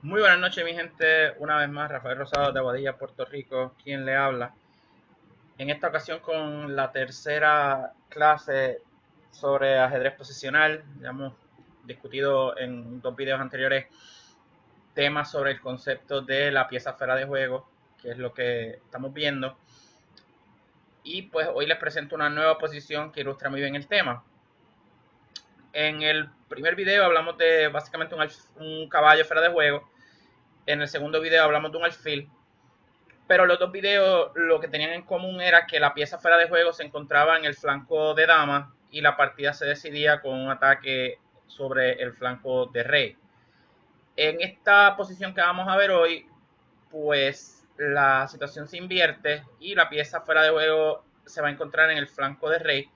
Muy buenas noches, mi gente. Una vez más, Rafael Rosado de Aguadilla, Puerto Rico, quien le habla. En esta ocasión con la tercera clase sobre ajedrez posicional. Ya hemos discutido en dos videos anteriores temas sobre el concepto de la pieza fuera de juego, que es lo que estamos viendo. Y pues hoy les presento una nueva posición que ilustra muy bien el tema. En el primer video hablamos de básicamente un caballo fuera de juego. En el segundo video hablamos de un alfil. Pero los dos videos lo que tenían en común era que la pieza fuera de juego se encontraba en el flanco de dama y la partida se decidía con un ataque sobre el flanco de rey. En esta posición que vamos a ver hoy, pues la situación se invierte y la pieza fuera de juego se va a encontrar en el flanco de rey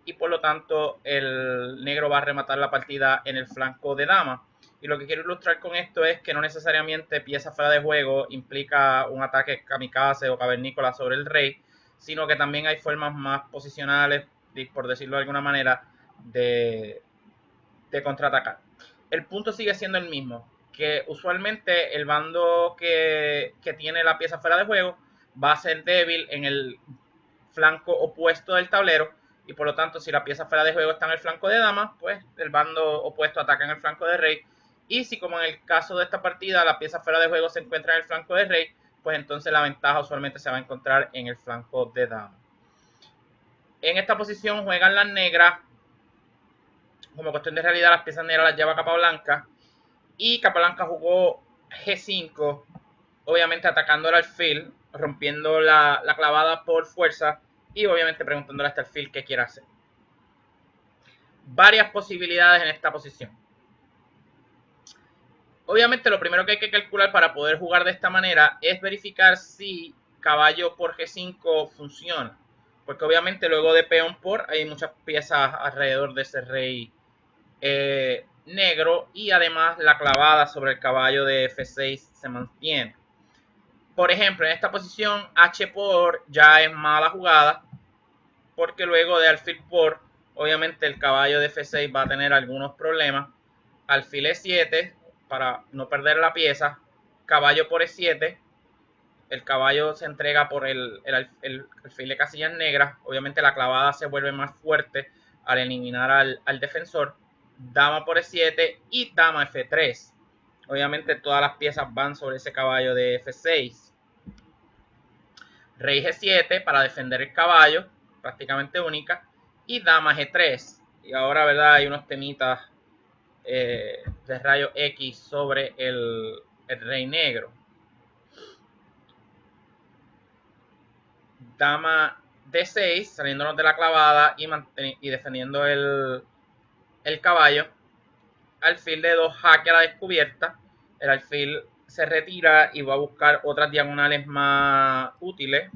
y por lo tanto el negro va a rematar la partida en el flanco de dama. Y lo que quiero ilustrar con esto es que no necesariamente pieza fuera de juego implica un ataque kamikaze o cavernícola sobre el rey, sino que también hay formas más posicionales, por decirlo de alguna manera, de, de contraatacar. El punto sigue siendo el mismo, que usualmente el bando que tiene la pieza fuera de juego va a ser débil en el flanco opuesto del tablero y por lo tanto si la pieza fuera de juego está en el flanco de dama, pues el bando opuesto ataca en el flanco de rey y si como en el caso de esta partida la pieza fuera de juego se encuentra en el flanco de rey, pues entonces la ventaja usualmente se va a encontrar en el flanco de dama. En esta posición juegan las negras, como cuestión de realidad las piezas negras las lleva capa blanca y Capablanca jugó G5, obviamente atacando al alfil, rompiendo la clavada por fuerza y obviamente preguntándole hasta el alfil qué quiere hacer. Varias posibilidades en esta posición. Obviamente lo primero que hay que calcular para poder jugar de esta manera es verificar si caballo por G5 funciona. Porque obviamente luego de peón por hay muchas piezas alrededor de ese rey negro y además la clavada sobre el caballo de F6 se mantiene. Por ejemplo, en esta posición H por ya es mala jugada porque luego de alfil por, obviamente el caballo de F6 va a tener algunos problemas. Alfil E7 para no perder la pieza, caballo por E7, el caballo se entrega por el alfil de casillas negras, obviamente la clavada se vuelve más fuerte al eliminar al defensor, dama por E7 y dama F3. Obviamente todas las piezas van sobre ese caballo de F6. Rey G7 para defender el caballo, prácticamente única, y dama G3. Y ahora, ¿verdad? Hay unos temitas de rayo X sobre el rey negro. Dama D6, saliéndonos de la clavada y defendiendo el caballo. Alfil de 2 jaque a la descubierta. El alfil se retira y va a buscar otras diagonales más útiles.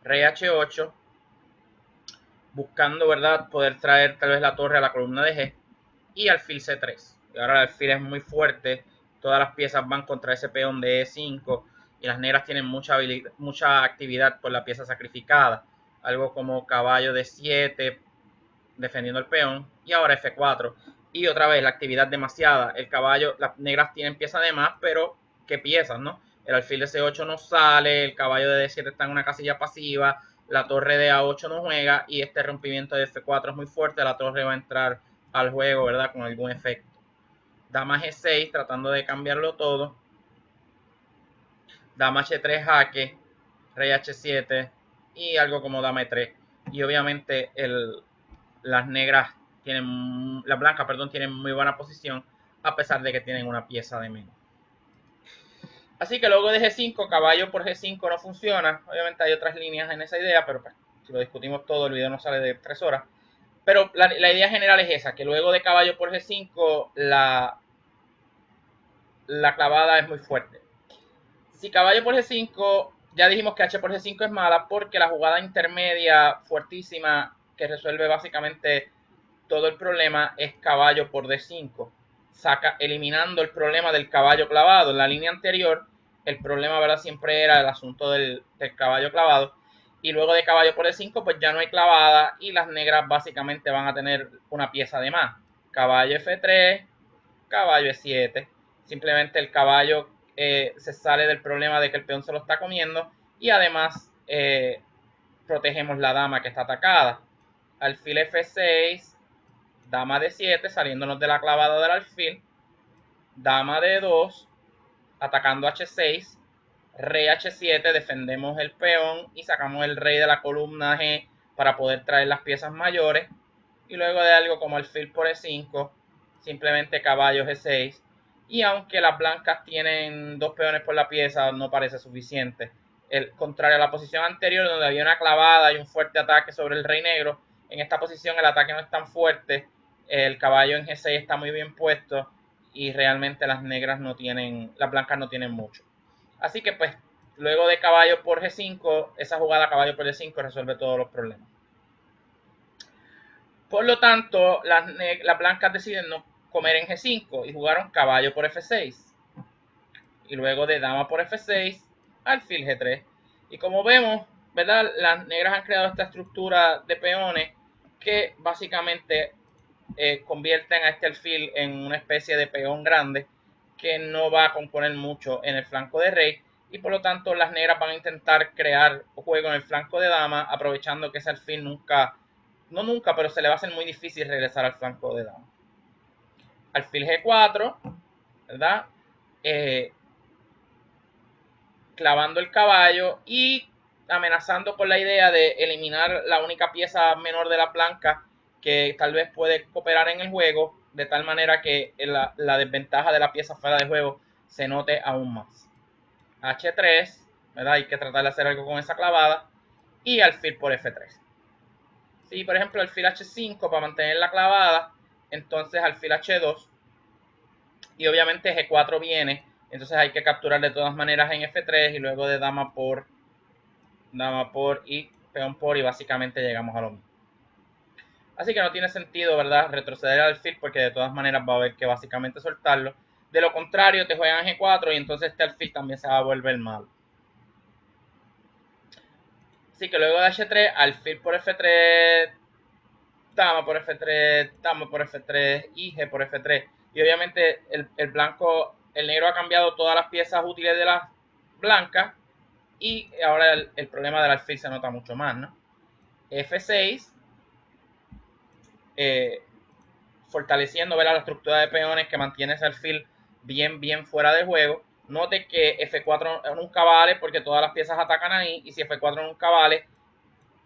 Rey H8, buscando, ¿verdad?, poder traer tal vez la torre a la columna de G. Y alfil C3. Y ahora el alfil es muy fuerte. Todas las piezas van contra ese peón de E5. Y las negras tienen mucha actividad por la pieza sacrificada. Algo como caballo de 7 defendiendo el peón. Y ahora F4. Y otra vez la actividad demasiada. El caballo, las negras tienen pieza de más, pero ¿qué piezas, no? El alfil de C8 no sale, el caballo de D7 está en una casilla pasiva, la torre de A8 no juega y este rompimiento de F4 es muy fuerte, la torre va a entrar al juego, ¿verdad? Con algún efecto. Dama G6 tratando de cambiarlo todo. Dama H3 jaque, rey H7 y algo como dama E3. Y obviamente las negras tienen, las blancas, perdón, tienen muy buena posición a pesar de que tienen una pieza de menos. Así que luego de G5, caballo por G5 no funciona. Obviamente hay otras líneas en esa idea, pero pues, si lo discutimos todo, el video no sale de 3 horas. Pero la idea general es esa, que luego de caballo por G5 la clavada es muy fuerte. Si caballo por G5, ya dijimos que H por G5 es mala porque la jugada intermedia fuertísima que resuelve básicamente todo el problema es caballo por D5. Eliminando el problema del caballo clavado. En la línea anterior, el problema, ¿verdad?, siempre era el asunto del caballo clavado. Y luego de caballo por D5, pues ya no hay clavada y las negras básicamente van a tener una pieza de más. Caballo F3, caballo E7 Simplemente el caballo se sale del problema de que el peón se lo está comiendo y además protegemos la dama que está atacada. Alfil F6, dama D7, saliéndonos de la clavada del alfil, dama D2, atacando H6, rey H7, defendemos el peón y sacamos el rey de la columna G para poder traer las piezas mayores. Y luego de algo como alfil por E5, simplemente caballo G6. Y aunque las blancas tienen 2 peones por la pieza, no parece suficiente. Contrario a la posición anterior, donde había una clavada y un fuerte ataque sobre el rey negro, en esta posición el ataque no es tan fuerte. El caballo en G6 está muy bien puesto y realmente las negras no tienen, las blancas no tienen mucho. Así que pues, luego de caballo por G5, esa jugada caballo por E5 resuelve todos los problemas. Por lo tanto, las blancas deciden no comer en G5 y jugaron caballo por F6. Y luego de dama por F6, alfil G3. Y como vemos, ¿verdad? Las negras han creado esta estructura de peones que básicamente convierten a este alfil en una especie de peón grande que no va a componer mucho en el flanco de rey. Y por lo tanto, las negras van a intentar crear juego en el flanco de dama, aprovechando que ese alfil no nunca, pero se le va a hacer muy difícil regresar al flanco de dama. Alfil G4, ¿verdad? Clavando el caballo y amenazando con la idea de eliminar la única pieza menor de la blanca que tal vez puede cooperar en el juego, de tal manera que la desventaja de la pieza fuera de juego se note aún más. H3, ¿verdad? Hay que tratar de hacer algo con esa clavada. Y alfil por F3. Si por ejemplo alfil H5 para mantener la clavada, entonces alfil H2 y obviamente G4 viene, entonces hay que capturar de todas maneras en F3 y luego de dama por y peón por y básicamente llegamos a lo mismo. Así que no tiene sentido, ¿verdad? Retroceder al alfil porque de todas maneras va a haber que básicamente soltarlo. De lo contrario te juegan G4 y entonces este alfil también se va a volver malo. Así que luego de H3, alfil por F3, dama por F3, dama por F3 y G por F3. Y obviamente el negro ha cambiado todas las piezas útiles de las blancas y ahora el problema del alfil se nota mucho más, ¿no? F6, fortaleciendo, ¿verdad?, la estructura de peones que mantiene ese alfil bien fuera de juego. Note que F4 nunca vale porque todas las piezas atacan ahí y si F4 nunca vale,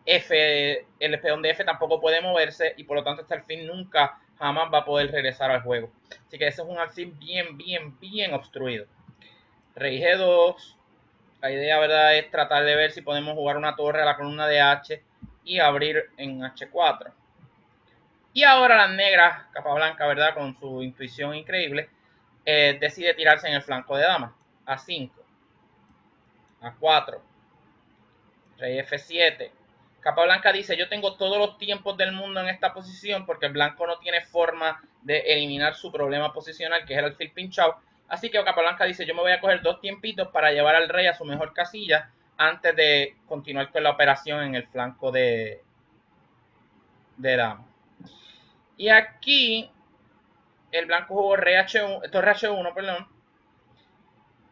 el peón de F tampoco puede moverse y por lo tanto este alfil nunca jamás va a poder regresar al juego. Así que ese es un alfil bien obstruido. Rey G2. La idea, ¿verdad?, es tratar de ver si podemos jugar una torre a la columna de H y abrir en H4. Y ahora las negras, capa blanca, ¿verdad?, con su intuición increíble, decide tirarse en el flanco de dama. A5, A4, rey F7. Capa blanca dice, yo tengo todos los tiempos del mundo en esta posición porque el blanco no tiene forma de eliminar su problema posicional, que es el alfil pinchado. Así que capa blanca dice, yo me voy a coger 2 tiempitos para llevar al rey a su mejor casilla antes de continuar con la operación en el flanco de dama. Y aquí el blanco jugó rey H1, torre H1, perdón.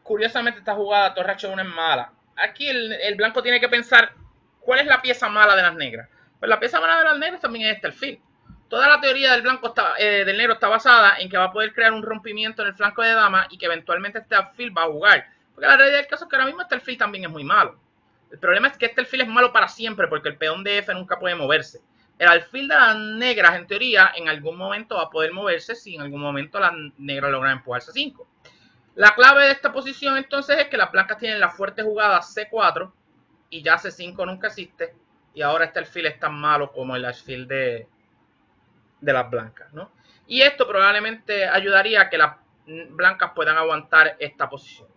Curiosamente esta jugada torre H1 es mala. Aquí el blanco tiene que pensar cuál es la pieza mala de las negras. Pues la pieza mala de las negras también es este alfil. Toda la teoría del del negro está basada en que va a poder crear un rompimiento en el flanco de dama y que eventualmente este alfil va a jugar. Porque la realidad del caso es que ahora mismo este alfil también es muy malo. El problema es que este alfil es malo para siempre porque el peón de F nunca puede moverse. El alfil de las negras, en teoría, en algún momento va a poder moverse si en algún momento las negras logran empujarse 5. La clave de esta posición entonces es que las blancas tienen la fuerte jugada C4 y ya C5 nunca existe y ahora este alfil es tan malo como el alfil de las blancas, ¿no? Y esto probablemente ayudaría a que las blancas puedan aguantar esta posición.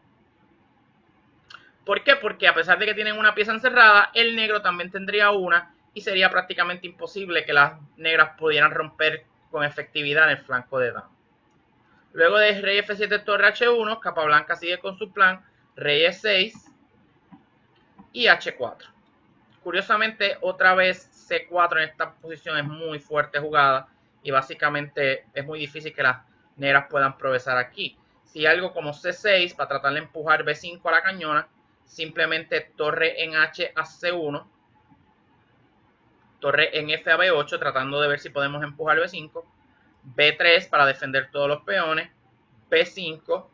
¿Por qué? Porque a pesar de que tienen una pieza encerrada, el negro también tendría una y sería prácticamente imposible que las negras pudieran romper con efectividad en el flanco de dama. Luego de rey F7, torre H1, capa blanca sigue con su plan, rey E6 y H4. Curiosamente, otra vez C4 en esta posición es muy fuerte jugada y básicamente es muy difícil que las negras puedan progresar aquí. Si algo como C6 para tratar de empujar B5 a la cañona, simplemente torre en H a C1, torre en F a B8 tratando de ver si podemos empujar B5, B3 para defender todos los peones, B5,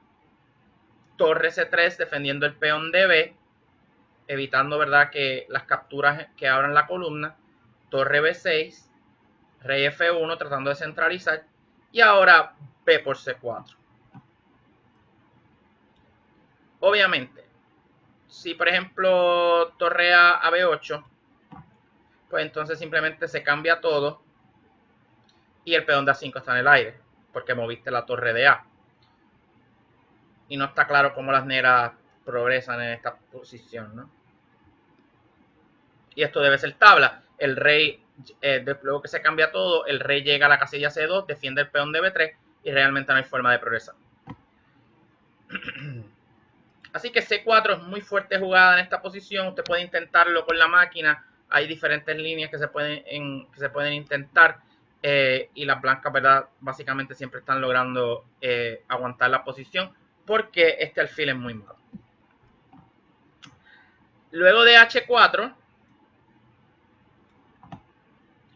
torre C3 defendiendo el peón de B, evitando, ¿verdad?, que las capturas que abran la columna, torre B6, rey F1 tratando de centralizar, y ahora B por C4. Obviamente, si por ejemplo torre a B8, pues entonces simplemente se cambia todo y el peón de A5 está en el aire, porque moviste la torre de A. Y no está claro cómo las negras progresan en esta posición, ¿no? Y esto debe ser tabla. El rey, luego que se cambia todo, el rey llega a la casilla C2, defiende el peón de B3 y realmente no hay forma de progresar. Así que C4 es muy fuerte jugada en esta posición. Usted puede intentarlo con la máquina. Hay diferentes líneas que se pueden intentar. Y las blancas, ¿verdad?, básicamente siempre están logrando aguantar la posición porque este alfil es muy malo. Luego de H4,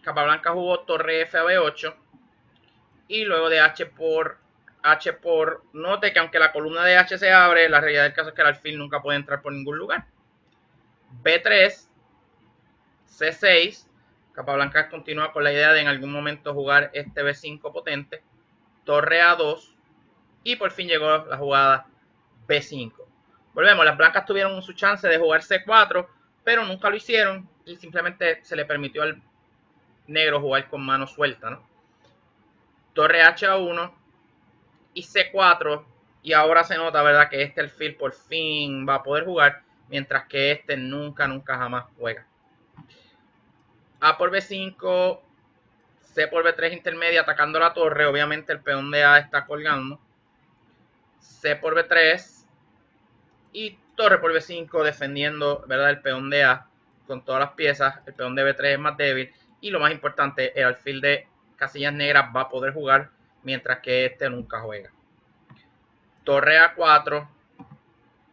Capablanca jugó torre F a B8 y luego de H por, note que aunque la columna de H se abre, la realidad del caso es que el alfil nunca puede entrar por ningún lugar. B3, C6, Capablanca continúa con la idea de en algún momento jugar este B5 potente, torre A2 y por fin llegó la jugada B5. Volvemos, las blancas tuvieron su chance de jugar C4, pero nunca lo hicieron y simplemente se le permitió al negro jugar con mano suelta, ¿no? Torre H1 y C4, y ahora se nota, ¿verdad?, que este alfil por fin va a poder jugar, mientras que este nunca jamás juega. A por B5, C por B3 intermedia atacando la torre, obviamente el peón de A está colgando, C por B3 y torre por B5 defendiendo, ¿verdad?, el peón de A con todas las piezas. El peón de B3 es más débil y lo más importante, el alfil de casillas negras va a poder jugar mientras que este nunca juega. Torre A4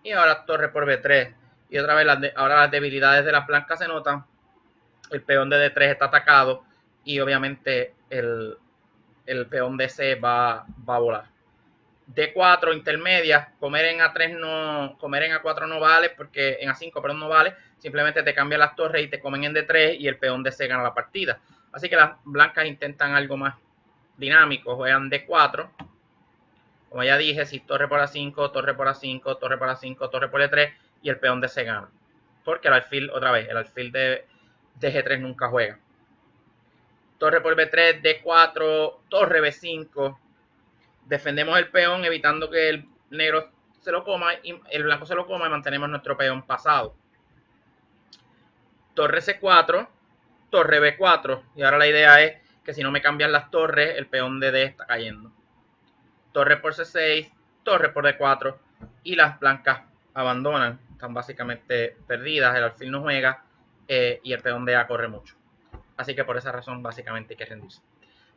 y ahora torre por B3 y otra vez ahora las debilidades de las blancas se notan. El peón de D3 está atacado y obviamente el peón de C va a volar. D4 intermedia, comer en A4 no vale, porque en A5 perdón no vale, simplemente te cambian las torres y te comen en D3 y el peón de C gana la partida. Así que las blancas intentan algo más dinámico, juegan D4, como ya dije, si torre por A5, torre por A5, torre por A5, torre por E3 y el peón de C gana, porque el alfil, otra vez, el alfil de G3 nunca juega. Torre por B3, D4, torre B5, defendemos el peón evitando que el negro se lo coma y el blanco se lo coma y mantenemos nuestro peón pasado. Torre C4, torre B4 y ahora la idea es que si no me cambian las torres el peón de D está cayendo. Torre por C6, torre por D4 y las blancas abandonan, están básicamente perdidas, el alfil no juega y el peón de A corre mucho. Así que por esa razón básicamente hay que rendirse.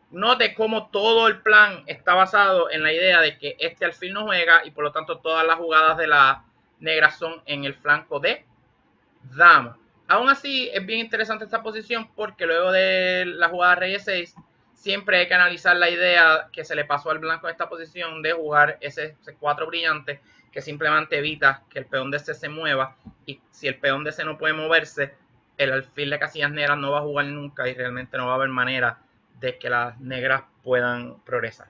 Note cómo todo el plan está basado en la idea de que este alfil no juega y por lo tanto todas las jugadas de la negra son en el flanco de dama. Aún así es bien interesante esta posición porque luego de la jugada rey E6 siempre hay que analizar la idea que se le pasó al blanco en esta posición de jugar ese C4 brillante que simplemente evita que el peón de C se mueva y si el peón de C no puede moverse, el alfil de casillas negras no va a jugar nunca y realmente no va a haber manera de que las negras puedan progresar.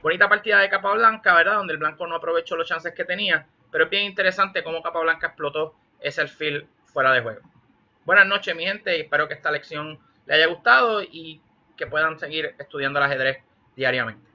Bonita partida de Capablanca, ¿verdad? Donde el blanco no aprovechó los chances que tenía, pero es bien interesante cómo Capablanca explotó ese alfil fuera de juego. Buenas noches, mi gente, y espero que esta lección les haya gustado y que puedan seguir estudiando el ajedrez diariamente.